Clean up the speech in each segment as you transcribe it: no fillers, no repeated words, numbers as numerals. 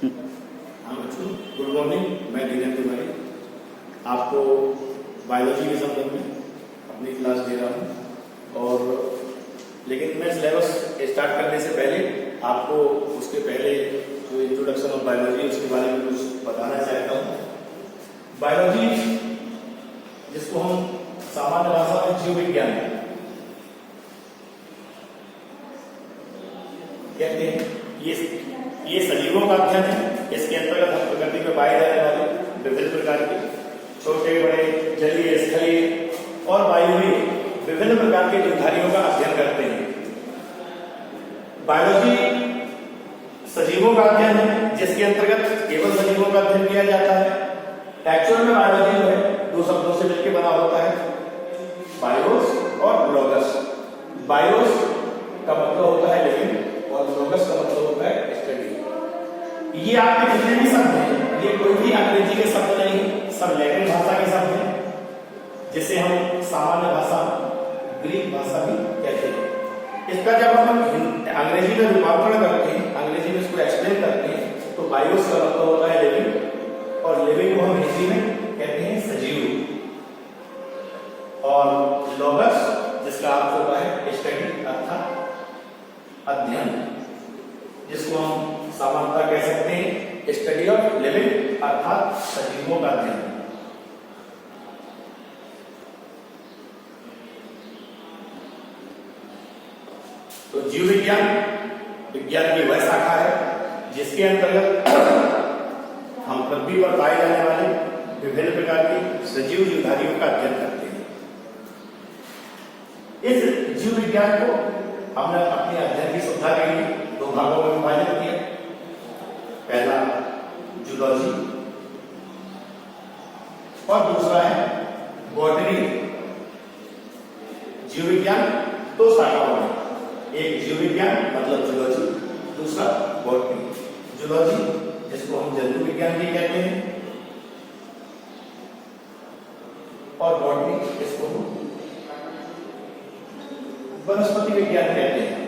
हाँ बच्चों, good morning. मैं धीरेन्द्र तिवारी आपको बायोलॉजी के संबंध में अपनी क्लास दे रहा हूँ। और लेकिन मैं सिलेबस स्टार्ट करने से पहले आपको उसके पहले जो इंट्रोडक्शन ऑफ बायोलॉजी उसके बारे में कुछ बताना चाहता हूँ। बायोलॉजी, जिसको हम सामान्य भाषा में जीव विज्ञान कहते हैं, ये सजीवों का अध्ययन है। इसके अंतर्गत हम प्रकृति में पाए जाने वाले विभिन्न प्रकार के छोटे बड़े जलीय, स्थलीय और वायुवीय विभिन्न प्रकार के जीवधारियों का अध्ययन करते हैं। बायोलॉजी सजीवों का अध्ययन है, जिसके अंतर्गत केवल सजीवों का अध्ययन किया जाता है। एक्चुअल में बायोलॉजी जो है दो शब्दों से मिलकर बना होता है, बायोस और लोगस। बायोस का मतलब होता है लिविंग और लोगस का मतलब होता है स्टडी। ये आपके जितने भी शब्द हैं, ये कोई भी अंग्रेजी के शब्द नहीं, सब लैटिन भाषा के शब्द हैं, जिसे हम सामान्य भाषा ग्रीक भाषा भी कहते हैं। इसका जब हम अंग्रेजी में रूपांतरण करते हैं, अंग्रेजी में इसको एक्सप्लेन करते हैं, तो बायोस का मतलब होता है लिविंग, और लिविंग को हम हिंदी में कहते हैं सजीव। और लोगस, जिसका अर्थ होता है स्टडी अर्थात अध्ययन, जिसको हम सामान्यतः कह सकते हैं स्टडी ऑफ लिविंग अर्थात सजीवों का अध्ययन। तो जीव विज्ञान विज्ञान की वह शाखा है जिसके अंतर्गत हम पृथ्वी पर पाए जाने वाले विभिन्न प्रकार के सजीव जीवधारियों का अध्ययन करते हैं। इस जीव विज्ञान को हमने अपने अध्ययन की सुविधा के लिए दो भागों में विभाजित किया। पहला जूलॉजी और दूसरा है बॉटनी। जीव विज्ञान दो शाखाओं में, एक जीव विज्ञान मतलब जूलॉजी, दूसरा बॉटनी। जूलॉजी, जिसको हम जंतु विज्ञान भी कहते हैं, और बॉटनी, जिसको हम वनस्पति विज्ञान कहते हैं।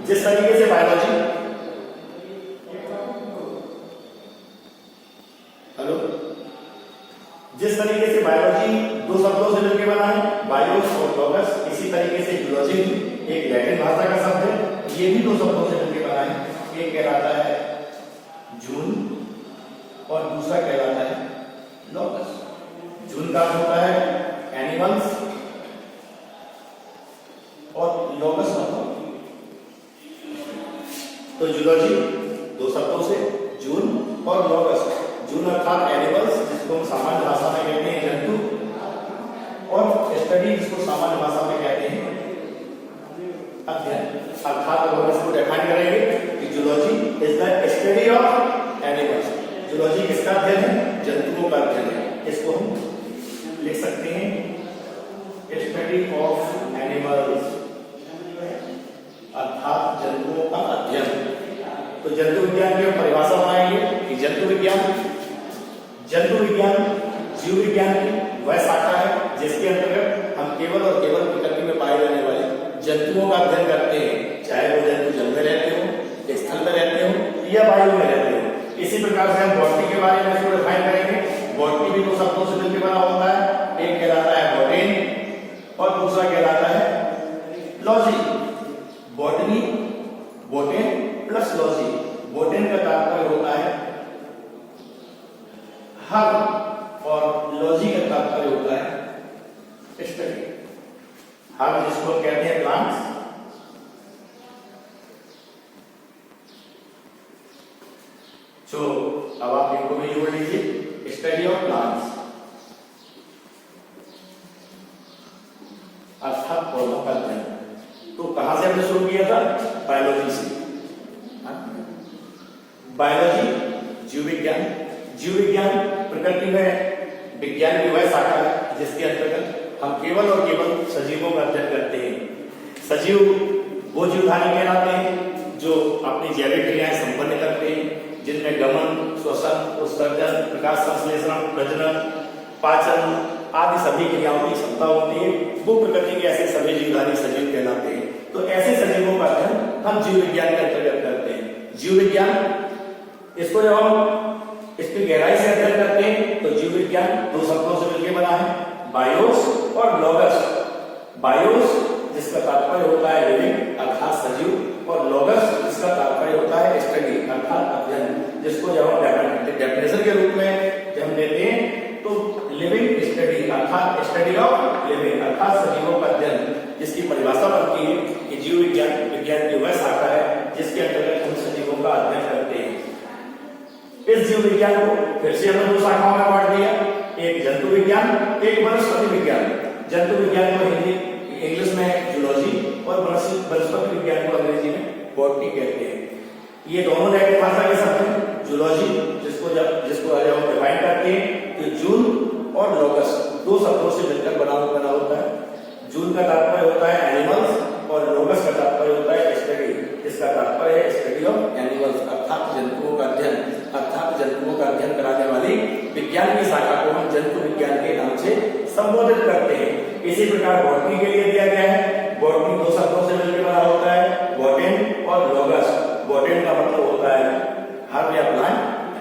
जिस तरीके से बायोलॉजी जिस तरीके से बायोलॉजी दो शब्दों से मिलकर बना है, बायोस और लोगस, इसी तरीके से जूलॉजी एक लैटिन भाषा का शब्द है, ये भी दो शब्दों से मिलकर बना है। एक कहलाता है जून और दूसरा कहलाता है लोगस। जून का अर्थ होता है एनिमल्स और लोगस मतलब, तो जूलॉजी दो शब्दों से जून और लोगस। जून अर्थात एनिमल्स, जिसको हम सामान्य भाषा में कहते हैं जंतु, और स्टडी, जिसको सामान्य भाषा में कहते हैं अध्ययन। अर्थात हम इसको डिफाइन करेंगे कि zoology is the study of animals. Zoology किसका अध्ययन है? जंतुओं का अध्ययन है। इसको हम लिख सकते हैं स्टडी ऑफ एनिमल्स अर्थात जंतुओं का अध्ययन। तो जंतु विज्ञान की परिभाषा बनाएंगे कि जंतु विज्ञान जीव विज्ञान की वह शाखा है जिसके अंतर्गत हम केवल और केवल प्रकृति में पाए जाने वाले जंतुओं का अध्ययन करते हैं, चाहे वो जंतु जल में रहते हो, स्थल में रहते हो या वायु में रहते हो। इसी प्रकार से हम बॉटनी के बारे में इसको डिफाइन करेंगे। बॉटनी भी दो शब्दों से मिलकर बना होता है, एक कहलाता है बॉटेन और दूसरा कहलाता है logy. Botany, botane plus logy. Botane का तात्पर्य होता है हर्ब और लॉजी का तात्पर्य होता है स्टडी। हर्ब, जिसको कहते हैं प्लांट्स, जो अब आप इनको भी जोड़ लीजिए, स्टडी ऑफ प्लांट्स अर्थात पौधों का अध्ययन। तो कहां से हमने शुरू किया था? बायोलॉजी से। बायोलॉजी जीव विज्ञान। जीव विज्ञान प्रकृति में विज्ञान की वह शाखा है जिसके अंतर्गत हम केवल और केवल सजीवों का अध्ययन करते हैं। सजीव वो जीवधारी कहलाते हैं जो अपनी जैविक क्रियाएं संपन्न करते हैं, जिनमें गमन, श्वसन, उत्सर्जन, प्रकाश संश्लेषण, प्रजनन, पाचन आदि सभी क्रियाओं की क्षमता होती है। वो प्रकृति के ऐसे सभी जीवधारी सजीव कहलाते हैं। तो ऐसे सजीवों का अध्ययन हम जीव विज्ञान के अंतर्गत करते हैं। जीव जीव विज्ञान, इसको जब हम इसकी गहराई से अध्ययन करते हैं तो जीव विज्ञान दो शब्दों से मिलकर बना है, बायोस और लोगस। बायोस जिसका तात्पर्य होता है लिविंग अर्थात सजीव, और लोगस जिसका तात्पर्य होता है स्टडी अर्थात अध्ययन, जिसको जब हम डेफिनेशन के रूप में जब हम देते हैं तो लिविंग स्टडी अर्थात स्टडी ऑफ लिविंग अर्थात सजीवों का अध्ययन, जिसकी परिभाषा बनती है कि जीव विज्ञान विज्ञान की वह शाखा है जिसके अंतर्गत हम सजीवों का अध्ययन करते हैं। इस जीव विज्ञान को फिर से हमने दो शाखाओं में बांट दिया, एक जंतु विज्ञान, एक वनस्पति विज्ञान। जंतु विज्ञान को हिंदी इंग्लिश में जूलॉजी और वनस्पति विज्ञान को अंग्रेजी में बॉटनी कहते हैं। ये दोनों लैटिन भाषा के शब्द हैं। जूलॉजी जिसको जब हम डिफाइन करते हैं तो जून और लोगस दो शब्दों से मिलकर बना होता है। जून का तात्पर्य होता है एनिमल्स और लोगस का तात्पर्य होता है स्टडी, जिसका तात्पर्य है स्टडी ऑफ एनिमल्स अर्थात जंतुओं का अध्ययन, अर्थात जंतुओं का अध्ययन कराने वाली विज्ञान की शाखा को हम जंतु विज्ञान के नाम से संबोधित करते हैं। इसी प्रकार बॉटनी के लिए दिया गया है, बॉटनी दो शब्दों से मिलकर बना होता है, बॉटेन और लोगस। बॉटेन का मतलब होता है हर्ब या प्लांट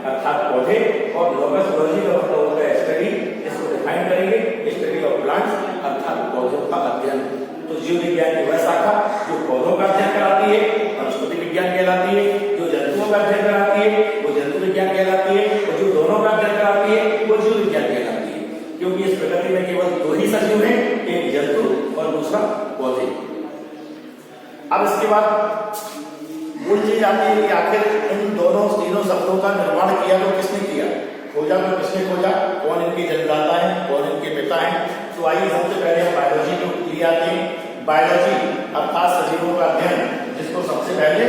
अर्थात पौधे, और लोगस लॉजी का मतलब होता है स्टडी, इसको डिफाइन करेंगे स्टडी ऑफ प्लांट्स अर्थात पौधों का अध्ययन। तो जीव विज्ञान की वह शाखा जो पौधों का अध्ययन कराती है वनस्पति विज्ञान कहलाती है, जो जंतुओं का अध्ययन कराती है वो जंतु विज्ञान कहलाती है, और जो दोनों का अध्ययन कराती है वो जीव विज्ञान कहलाती है। क्योंकि इस प्रकृति में केवल दो ही सजीव हैं, एक जंतु और दूसरा पौधे। अब इसके बाद मूल चीज आती है कि आखिर इन तीनों शब्दों का निर्माण किया तो किसने किया, खोजा तो किसने खोजा, कौन इनके जन्मदाता है, कौन इनके पिता हैं। तो आइए सबसे पहले हम बायोलॉजी को लिए आते हैं। बायोलॉजी अर्थात सजीवों का अध्ययन, जिसको सबसे पहले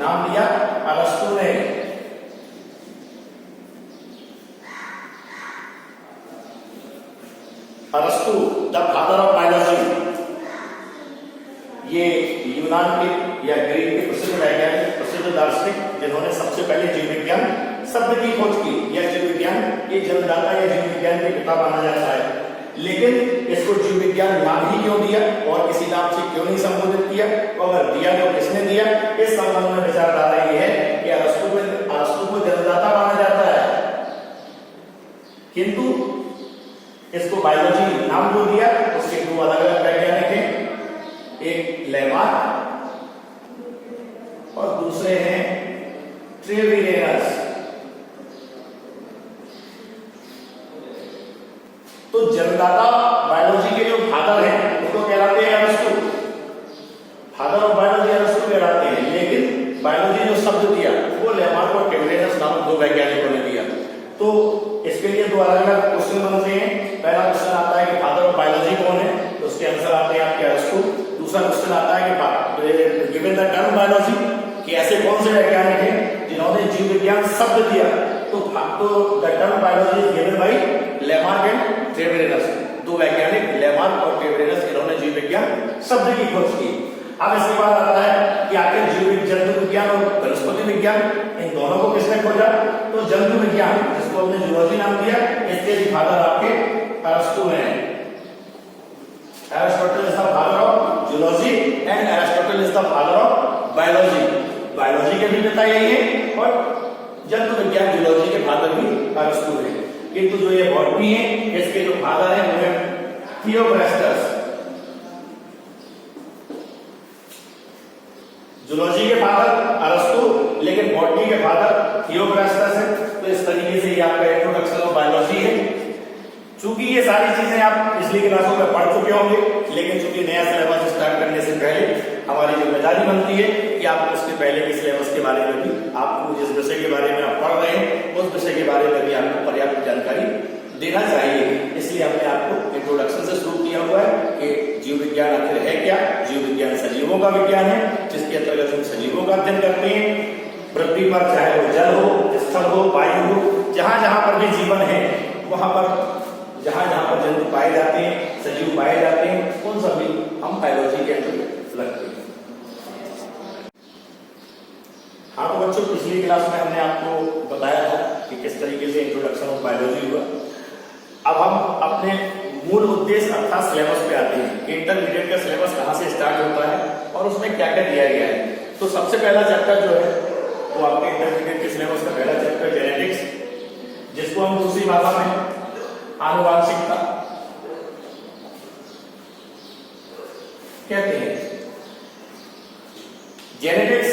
नाम दिया अरस्तु ने। अरस्तु द फादर ऑफ बायोलॉजी, ये यूनान के या ग्रीक के प्रसिद्ध वैज्ञानिक, प्रसिद्ध दार्शनिक, जिन्होंने सबसे पहले जीव विज्ञान शब्द की खोज की। यह जीव विज्ञान ये जन्मदाता या जीव विज्ञान के पिता माना जाता है। लेकिन इसको जीव विज्ञान नाम ही क्यों दिया और किसी नाम से क्यों नहीं संबोधित किया, और अगर दिया तो किसने दिया, इस संबंध में विचारधारा ये है कि अरस्तु को जन्मदाता माना जाता है, किंतु इसको बायोलॉजी नाम जो दिया उसके दो अलग अलग वैज्ञानिक हैं, एक लेमार्क और दूसरे हैं ट्रेविरेनस। तो जन्मदाता बायोलॉजी के जो फादर हैं उनको कहलाते हैं अरस्तु, फादर ऑफ बायोलॉजी अरस्तु कहलाते हैं। लेकिन बायोलॉजी जो शब्द दिया वो लेमार्क और ट्रेविरेनस नामक दो वैज्ञानिकों ने दिया। तो इसके लिए दो अलग अलग क्वेश्चन बनते हैं। पहला क्वेश्चन आता है कि फादर ऑफ बायोलॉजी कौन है, तो उसके आंसर आते हैं आपके अरस्तु। दूसरा क्वेश्चन आता है कि गिवन द टर्म बायोलॉजी, कि ऐसे कौन से वैज्ञानिक हैं जिन्होंने जीव विज्ञान शब्द दिया, तो the term biology is given by Lamarck and Treviranus. दो वैज्ञानिक लेमार्क और ट्रेविरेनस, इन्होंने जीव विज्ञान शब्द की खोज की। अब इसके बाद आता है कि आखिर जंतु विज्ञान और वनस्पति विज्ञान इन दोनों को किसने खोजा, तो जंतु विज्ञान जिसको हमने जूलॉजी नाम दिया, इसके फादर आपके अरस्तु हैं। Aristotle is the father of zoology and Aristotle is the father of biology. Biology के भी पिता यही है और जंतु विज्ञान जूलॉजी के फादर भी अरस्तु है। किंतु जो ये बॉटनी है इसके जो फादर है वो है थियोफ्रास्टस। जूलॉजी के फादर अरस्तु, लेकिन बॉटनी के फादर थियोफ्रास्टस है। तो इस तरीके से ये आपका इंट्रोडक्शन ऑफ बायोलॉजी है। चूंकि ये सारी चीजें आप पिछली क्लासों में पढ़ चुके होंगे, लेकिन चूंकि नया सिलेबस स्टार्ट करने से पहले हमारी जिम्मेदारी बनती है कि आप उसके पहले के सिलेबस के बारे में भी, आपको जिस विषय के बारे में आप पढ़ रहे हैं उस विषय के बारे में भी आपको पर्याप्त जानकारी देना चाहिए। इसलिए हमने आपको इंट्रोडक्शन से शुरू किया हुआ है कि जीव विज्ञान आखिर है क्या। जीव विज्ञान सजीवों का विज्ञान है, जिसके अंतर्गत हम सजीवों का अध्ययन करते हैं। पृथ्वी पर चाहे वो जल हो, स्थल हो, वायु हो, जहां जहां पर भी जीवन है, वहां पर जहां जहां पर जंतु पाए जाते हैं, सजीव पाए जाते हैं, उन सभी हम बायोलॉजी के अंतर्गत लगते हैं। हाँ तो बच्चों, पिछली क्लास में हमने आपको बताया था कि किस तरीके से इंट्रोडक्शन ऑफ बायोलॉजी हुआ। अब हम अपने मूल उद्देश्य अर्थात सिलेबस पे आते हैं। इंटरमीडिएट का सिलेबस कहाँ से स्टार्ट होता है और उसमें क्या क्या दिया गया है। तो सबसे पहला चैप्टर जो है तो आपके इंटरमीडिएट के सिलेबस का पहला चैप्टर जेनेटिक्स, जिसको हम दूसरी भाषा में आनुवांशिकता कहते हैं। जेनेटिक्स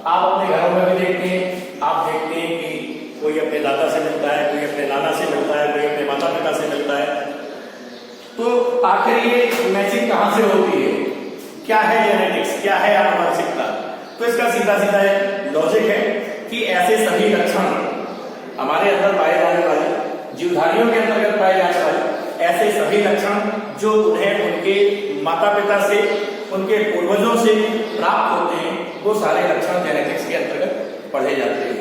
आप अपने घरों में भी देखते हैं, आप देखते हैं कि कोई अपने दादा से मिलता है, कोई अपने नाना से मिलता है, कोई अपने माता पिता से मिलता है। तो आखिर ये मैचिंग कहां से होती है? क्या है जेनेटिक्स, क्या है आनुवांशिकता? तो इसका सीधा सीधा एक लॉजिक है कि ऐसे सभी लक्षण हमारे अंदर पाए जाने वाले, जीवधारियों के अंतर्गत पाए जाने वाले ऐसे सभी लक्षण जो उन्हें उनके माता पिता से, उनके पूर्वजों से प्राप्त होते हैं, वो सारे लक्षण जेनेटिक्स के अंतर्गत पढ़े जाते हैं।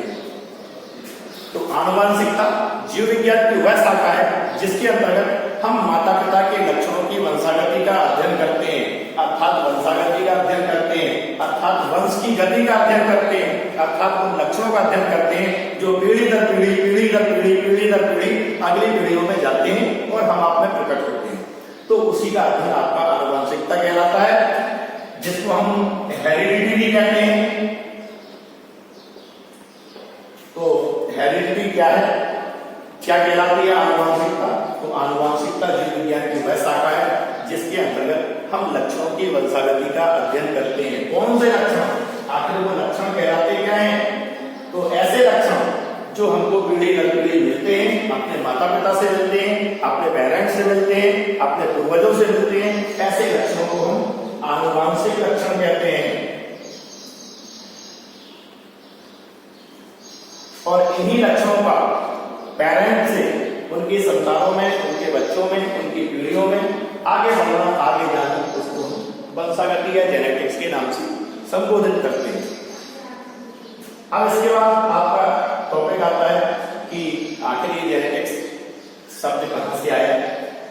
तो आनुवांशिकता जीव विज्ञान की वह शाखा है जिसके अंतर्गत हम माता पिता के लक्षणों की वंशागति का अध्ययन करते हैं, अर्थात वंशागति का अध्ययन करते हैं, अर्थात वंश की गति का अध्ययन करते हैं, अर्थात उन लक्षणों का अध्ययन करते हैं जो पीढ़ी दर पीढ़ी, पीढ़ी दर पीढ़ी, पीढ़ी दर पीढ़ी अगली पीढ़ियों में जाते हैं और हम आप में प्रकट होते हैं। तो उसी का अध्ययन आपका आनुवांशिकता कहलाता है, जिसको हम हेरिडिटी भी कहते हैं। तो हेरिडिटी क्या है, क्या कहलाती है आनुवांशिकता? तो आनुवांशिकता जीव विज्ञान की वह शाखा है जिसके अंतर्गत हम लक्षणों की वंशागति का अध्ययन करते हैं। कौन से लक्षण? आखिर वो लक्षण कहलाते क्या हैं? तो ऐसे लक्षण जो हमको पीढ़ी दर पीढ़ी मिलते हैं, अपने माता पिता से मिलते हैं, अपने पेरेंट्स से मिलते हैं, अपने पूर्वजों से मिलते हैं, ऐसे लक्षणों को हम आनुवांशिक लक्षण कहते हैं। और इन्हीं लक्षणों का पेरेंट से उनकी संतानों में, उनके बच्चों में, उनकी पीढ़ियों में आगे बढ़ना, आगे जाना, उसको वंशागति या जेनेटिक्स के नाम से संबोधित करते हैं। अब इसके बाद आपका टॉपिक आता है कि आखिर ये जेनेटिक्स शब्द कहां से आया,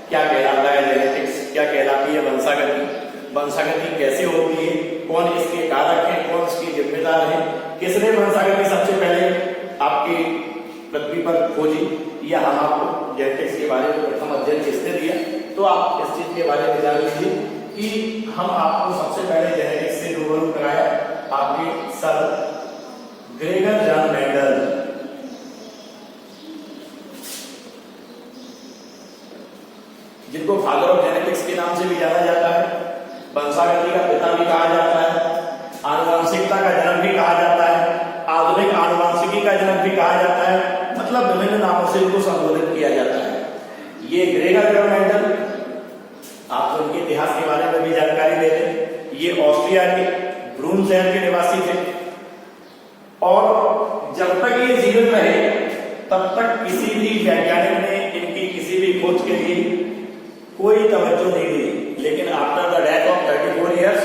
क्या कहलाता है जेनेटिक्स, क्या कहलाती है वंशागति, वंशागति कैसे होती है, कौन इसके कारक है, कौन इसके जिम्मेदार है, किसने वंशागति सबसे पहले आपकी पृथ्वी पर खोजी, या हम आपको जेनेटिक्स के बारे में प्रथम अध्ययन किसने दिया? तो आप इस चीज के बारे में जान लीजिए कि हम आपको सबसे पहले जेनेटिक्स से रूबरू कराया आपके सर ग्रेगर जॉन मेंडल, जिनको फादर ऑफ जेनेटिक्स के नाम से भी जाना जाता है, वंशागति का पिता भी कहा जाता है, आनुवांशिकता का जनक भी कहा जाता है, आधुनिक आनुवांशिकी का जनक भी कहा जाता है, मतलब विभिन्न नामों से इनको संबोधित किया जाता है। ये ग्रेगर जॉन मेंडल, आप उनके इतिहास के बारे में भी जानकारी ले लें। ये ऑस्ट्रिया के ब्रून शहर के निवासी थे और जब तक ये जीवित रहे तब तक किसी भी वैज्ञानिक ने इनकी किसी भी खोज के लिए कोई तवज्जो नहीं दी। लेकिन after the death of 34 years,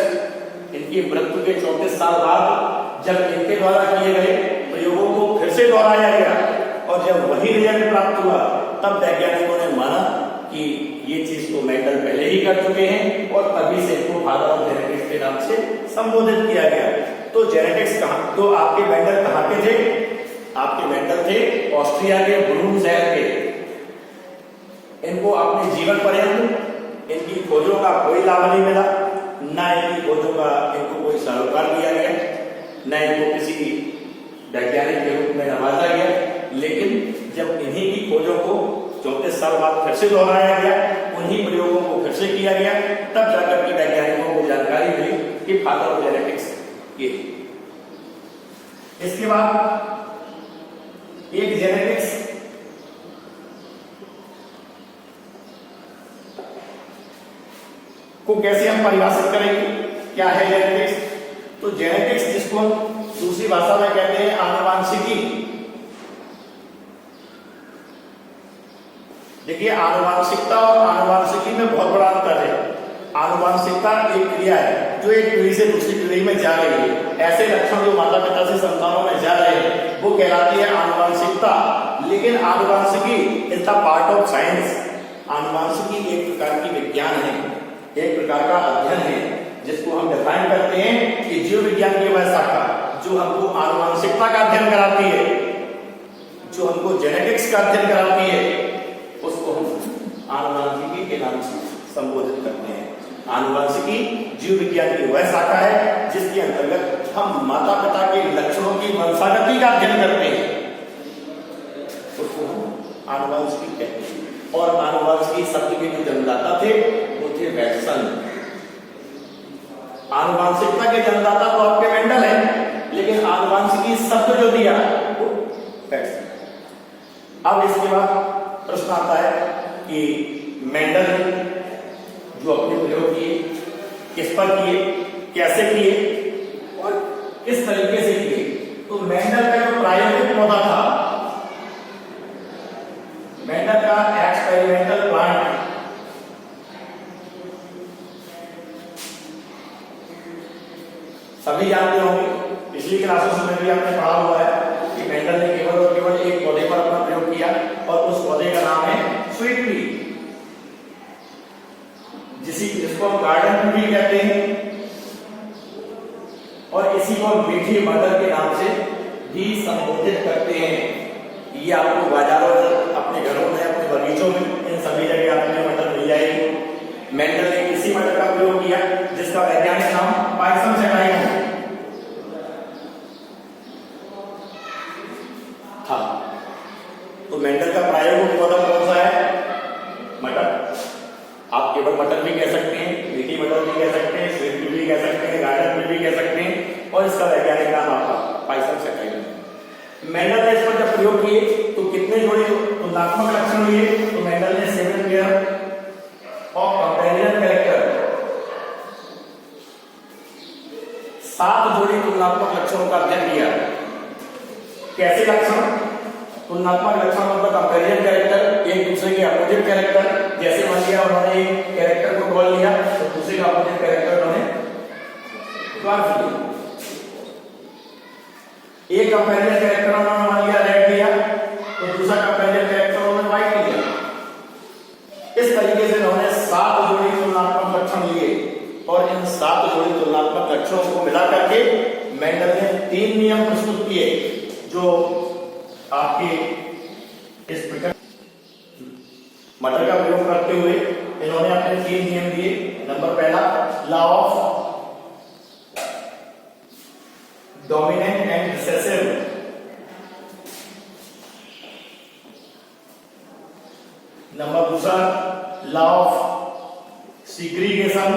इनकी मृत्यु के 34 साल बाद जब इनके द्वारा किए गए प्रयोगों को फिर से दोहराया गया और जब वही रिजल्ट प्राप्त हुआ, तब वैज्ञानिकों ने माना कि ये चीज तो मेंडल पहले ही कर चुके हैं और तभी से इनको फादर ऑफ जेनेटिक्स के नाम से संबोधित किया गया। तो जेनेटिक्स कहां, तो आपके मेंडल कहां के थे? आपके मेंडल थे ऑस्ट्रिया के ब्रून शहर के। इनको अपने जीवन पर्यंत इनकी खोजों का कोई लाभ नहीं मिला, ना इनकी खोजों का इनको कोई सरोकार दिया गया, न इनको किसी वैज्ञानिक के रूप में नवाजा गया। लेकिन जब इन्हीं की खोजों को 34 साल बाद फिर से दोहराया गया, उन्हीं प्रयोगों को फिर से किया गया, तब जाकर के वैज्ञानिकों को जानकारी मिली कि फादर ऑफ जेनेटिक्स ये। इसके बाद एक जेनेटिक्स को कैसे हम परिभाषित करेंगे, क्या है जेनेटिक्स? तो जेनेटिक्स, जिसको दूसरी भाषा में कहते हैं आनुवांशिकी। देखिए, आनुवांशिकता और आनुवांशिकी में बहुत बड़ा अंतर है। आनुवांशिकता एक क्रिया है जो एक पीढ़ी से दूसरी पीढ़ी में जा रही है। ऐसे लक्षण जो माता पिता से संतानों में जा रहे हैं वो कहलाती है आनुवांशिकता। लेकिन आनुवांशिकी is the part of science. आनुवांशिकी एक प्रकार की विज्ञान है, एक प्रकार का अध्ययन है, जिसको हम डिफाइन करते हैं कि जीव विज्ञान की वह शाखा जो हमको आनुवांशिकता का अध्ययन कराती है, जो हमको जेनेटिक्स का अध्ययन कराती है, उसको हम आनुवांशिकी के नाम से संबोधित करते हैं। आनुवांशिकी जीव विज्ञान की वह शाखा है जिसके अंतर्गत हम माता पिता के लक्षणों की नस्ल का अध्ययन करते हैं उसको हम आनुवंशिकी कहते हैं। और आनुवंशिकी शब्द के जो जन्मदाता थे वो थे वैटसन। आनुवंशिकता के जन्मदाता तो आपके मेंडल है, लेकिन आनुवंशिकी शब्द जो दिया वो वैटसन। अब इसके बाद प्रश्न आता है कि मेंडल जो अपने प्रयोग किए किस पर किए, कैसे किए और किस तरीके से किए। तो मेंडल का जो प्रायोगिक पौधा था, मेंडल का एक्सपेरिमेंटल प्लांट, सभी जानते होंगे, पिछली क्लासों में भी आपने पढ़ा हुआ है कि मेंडल ने केवल और केवल एक पौधे पर अपना प्रयोग किया और उस पौधे का नाम है स्वीट पी, जिसको हम गार्डन भी कहते हैं और इसी को मीठी मटर के नाम से भी संबोधित करते हैं। ये आपको बाजारों में, अपने घरों में, अपने बगीचों में, इन सभी जगह आपको मटर मिल जाएगी। मेंडल ने किसी मटर का प्रयोग किया जिसका वैज्ञानिक नाम पायसम सेटाइम है। हाँ, तो मेंडल का प्रायोगिक पौधा कौन सा है? मटर। आप केवल मटर भी कह सकते हैं, मीठी मटर भी कह सकते हैं, स्वीट पी भी कह सकते हैं, गार्डन में भी कह सकते हैं और इसका वैज्ञानिक नाम आपका पायसम सेटाइम है। मेंडल ने इस पर जब प्रयोग किए तो कितने जोड़े तुलनात्मक लक्षण लिए? तो मेंडल ने 7 पेयर ऑफ कंपैरिजन कैरेक्टर, 7 जोड़ी तुलनात्मक लक्षणों का अध्ययन किया। कैसे लक्षण? तुलनात्मक लक्षण मतलब कंपैरिजन कैरेक्टर, एक दूसरे के अपोजिट कैरेक्टर। जैसे मान लिया उन्होंने एक कैरेक्टर को टॉल लिया तो दूसरे का अपोजिट कैरेक्टर उन्होंने ड्वार्फ लिया। एक कंपैरिजन कैरेक्टर उन्होंने मान लिया रेड लिया तो दूसरा कंपैरिजन कैरेक्टर उन्होंने व्हाइट लिया। इस तरीके से उन्होंने 7 जोड़ी तुलनात्मक लक्षण लिए और इन 7 जोड़ी तुलनात्मक लक्षणों को मिला करके मेंडल ने 3 नियम प्रस्तुत किए जो आपके इस प्रकार मटर का प्रयोग करते हुए इन्होंने अपने 3 नियम दिए। नंबर पहला, law of dominant and recessive. Number दूसरा, लॉ ऑफ सीग्रीगेशन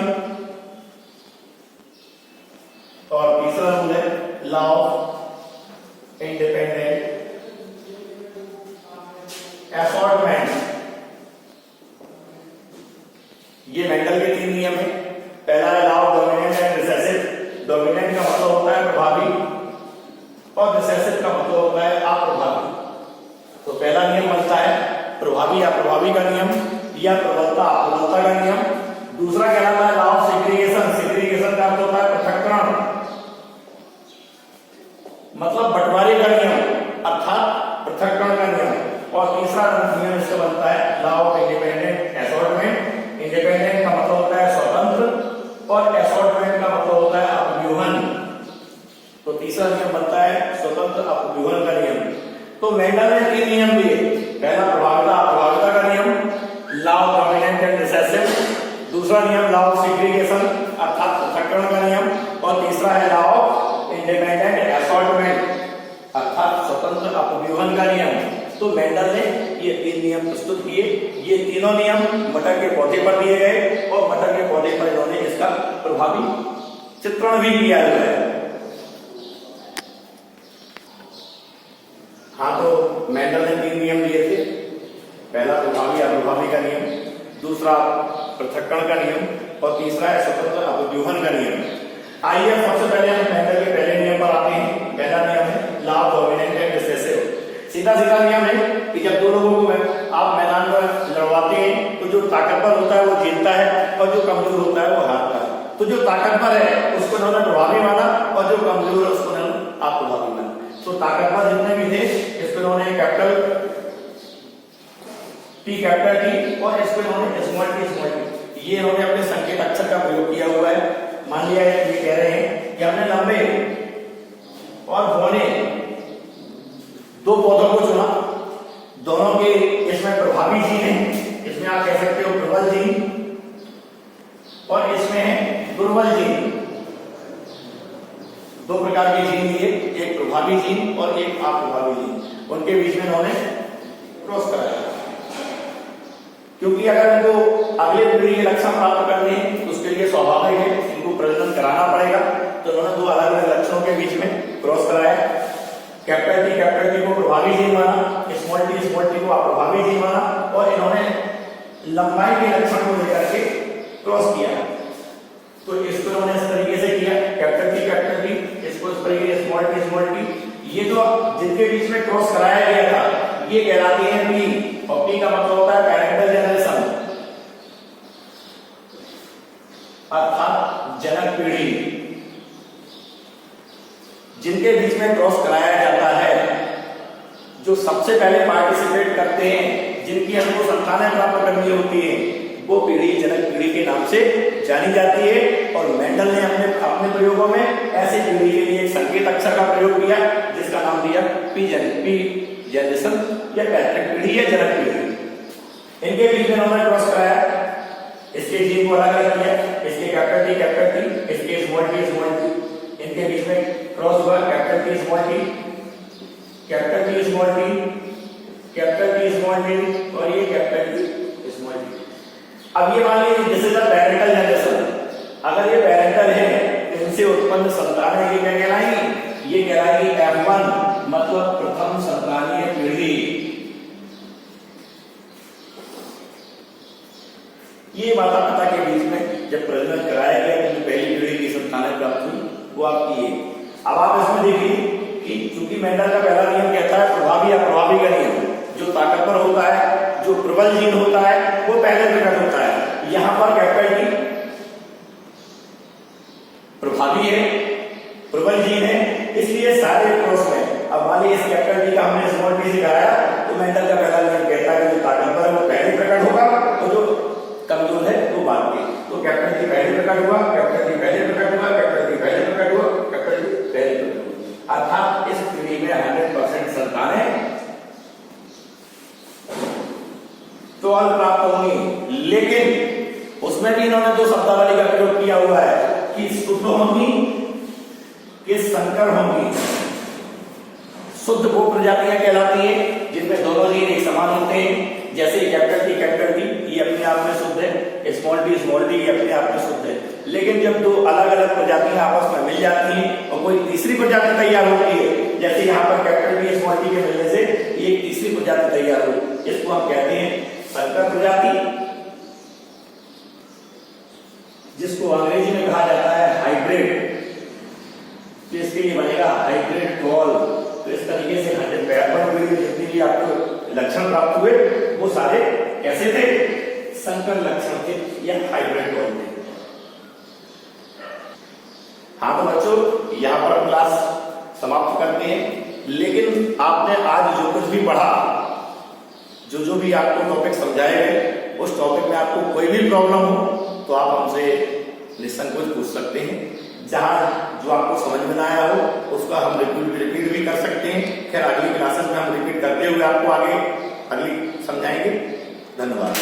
और तीसरा रूल है लॉ ऑफ इंडिपेंडेंट असॉर्टमेंट। ये मेंडल के 3 नियम है। पहला है law of dominant and recessive. Dominant का मतलब होता है प्रभावी और रिसेसिव का मतलब होता है अप्रभावी। तो पहला नियम बनता है प्रभावी अप्रभावी का नियम या प्रबलता अप्रबलता का नियम। दूसरा कहलाता है लॉ ऑफ सेग्रीगेशन। सेग्रीगेशन का अर्थ होता है पृथक्करण मतलब बंटवारे का नियम अर्थात पृथक्करण का नियम। और तीसरा नियम इसका बनता है law of independent assortment. Independent का मतलब होता है स्वतंत्र और असॉर्टमेंट का मतलब होता है अपव्यूहन। तो तीसरा नियम बनता है स्वतंत्र अपव्यूहन का नियम। तो मेंडल ने 3 नियम दिए। पहला प्रभाविता अप्रभाविता का नियम, law of dominant and recessive. दूसरा नियम लॉ ऑफ सेग्रीगेशन अर्थात पृथक्करण का नियम और तीसरा है लॉ ऑफ इंडिपेंडेंट असॉर्टमेंट अर्थात स्वतंत्र अपव्यूहन का नियम। तो मेंडल ने ये 3 नियम प्रस्तुत किए। ये तीनों नियम मटर के पौधे पर दिए गए और मटर के पौधे पर इन्होंने इसका प्रभावी चित्रण भी किया है। हाँ, तो मेंडल ने 3 नियम दिए थे। पहला प्रभावी अप्रभावी का नियम, दूसरा पृथक्करण का नियम और तीसरा है स्वतंत्र अपव्यूहन का नियम। आइए सबसे पहले हम मेंडल के पहले नियम पर आते हैं। पहला नियम है law of dominant and recessive. सीधा सीधा नियम है कि जब 2 लोगों को आप मैदान में लड़वाते हैं तो जो ताकतवर होता है वो जीतता है और जो कमजोर होता है वो हारता है। तो जो ताकतवर है उसको उन्होंने प्रभावी माना और जो कमजोर है उसको उन्होंने अप्रभावी माना। तो ताकतवर जितने भी थे इसको उन्होंने कैपिटल टी और इसको उन्होंने स्मॉल टी ये इन्होंने अपने संकेत अक्षर का प्रयोग किया हुआ है। मान लिया ये कह रहे हैं कि हमने लंबे और बौने 2 पौधों को चुना। दोनों के इसमें प्रभावी जीन है, इसमें आप कह सकते हो प्रबल जीन और इसमें है दुर्बल जीन। 2 प्रकार के जीन लिए, एक प्रभावी प्रभावी जीन और एक अप्रभावी जीन, उनके बीच में इन्होंने क्रॉस कराया। क्योंकि अगर इनको अगले पीढ़ी के लक्षण प्राप्त करने हैं तो उसके लिए स्वाभाविक है इनको प्रजनन कराना पड़ेगा, तो उन्होंने दो अलग अलग लक्षणों के बीच में क्रॉस कराया। कैपिटल टी को प्रभावी जीन माना, स्मॉल टी को अप्रभावी जीन माना, और इन्होंने लंबाई के लक्षण को लेकर के क्रॉस किया। तो इसको इन्होंने इस तरीके से किया, कैपिटल टी, इसको इस तरीके से स्मॉल टी। ये जो जिनके बीच में क्रॉस कराया गया था ये कहलाती है पी, और पी का मतलब होता है पैरेंटल जनरेशन, अर्थात जनक पीढ़ी। जिनके बीच में क्रॉस कराया जाता है, जो सबसे पहले पार्टिसिपेट करते हैं, जिनकी हमको संतानें प्राप्त करनी होती है, वो पीढ़ी जनक पीढ़ी के नाम से जानी जाती है। और मेंडल ने अपने प्रयोगों में ऐसी पीढ़ी के लिए एक संकेत अक्षर का प्रयोग किया जिसका नाम दिया पी जनरेशन या पैतृक पीढ़ी या जनक पीढ़ी। इनके बीच में उन्होंने क्रॉस कराया, इसके जीन को अलग अलग किया, इसके कैपिटल टी, इसके स्मॉल टी, इनके बीच में क्रॉस हुआ, कैपिटल टी स्मॉल टी, और ये कैपिटल टी स्मॉल टी। अब ये मान लीजिए this is the parental generation, अगर ये पैरेंटल है इनसे उत्पन्न संतानें ये क्या कहलाएंगी? ये कहलाएंगी F1, मतलब प्रथम संतानीय पीढ़ी। ये माता पिता के बीच में जब प्रजनन कराया गया तो पहली पीढ़ी की संतानें प्राप्त हुई वो आपकी है। अब आप इसमें देखिए कि चूंकि मेंडल का पहला नियम कहता है प्रभावी अप्रभावी का नियम, जो ताकतवर होता है, जो प्रबल जीन होता है वो पहले प्रकट होता है। यहां पर कैपिटल टी प्रभावी है, प्रबल जीन है, इसलिए सारे क्रॉस में। अब मान लीजिए इस कैपिटल टी का हमने स्मॉल टी से कराया तो मेंडल का पहला नियम कहता है कि जो ताकतवर है वो पहले प्रकट होगा और जो कमजोर है वो बाद में। तो कैपिटल टी पहले प्रकट हुआ, कैपिटल टी पहले प्रकट हुआ, कैपिटल टी पहले प्रकट हुआ, कैपिटल टी पहले प्रकट हुआ। अर्थात इस पीढ़ी में 100% संतानें तो प्राप्त होंगी। लेकिन उसमें भी इन्होंने दो शब्दावली का प्रयोग किया हुआ है कि शुद्ध होंगी कि संकर होंगी। शुद्ध वो प्रजातियां कहलाती हैं जिनमें दोनों जीन एक समान होते हैं, जैसे कैपिटल टी ये अपने आप में शुद्ध है, स्मॉल टी ये अपने आप में शुद्ध है। लेकिन जब दो अलग अलग प्रजातियां आपस में मिल जाती हैं और कोई तीसरी प्रजाति तैयार होती है, जैसे यहाँ पर कैपिटल टी स्मॉल टी के मिलने से एक तीसरी प्रजाति तैयार हुई, इसको हम कहते हैं संकर प्रजाति, जिसको अंग्रेजी में कहा जाता है हाइब्रिड। तो इसके लिए बनेगा हाइब्रिड कॉल। तो इस तरीके से 100 जितने भी आपको लक्षण प्राप्त हुए वो सारे कैसे थे? संकर लक्षण थे या हाइब्रिड कॉल थे। हाँ तो बच्चों यहाँ पर क्लास समाप्त करते हैं। लेकिन आपने आज जो कुछ भी पढ़ा, जो भी आपको टॉपिक समझाए गए, उस टॉपिक में आपको कोई भी प्रॉब्लम हो तो आप हमसे निसंकोच पूछ सकते हैं। जहां जो आपको समझ में ना आया हो उसका हम रिपीट भी कर सकते हैं। खैर अगली क्लासेस में हम रिपीट करते हुए आपको आगे अगली समझाएंगे। धन्यवाद।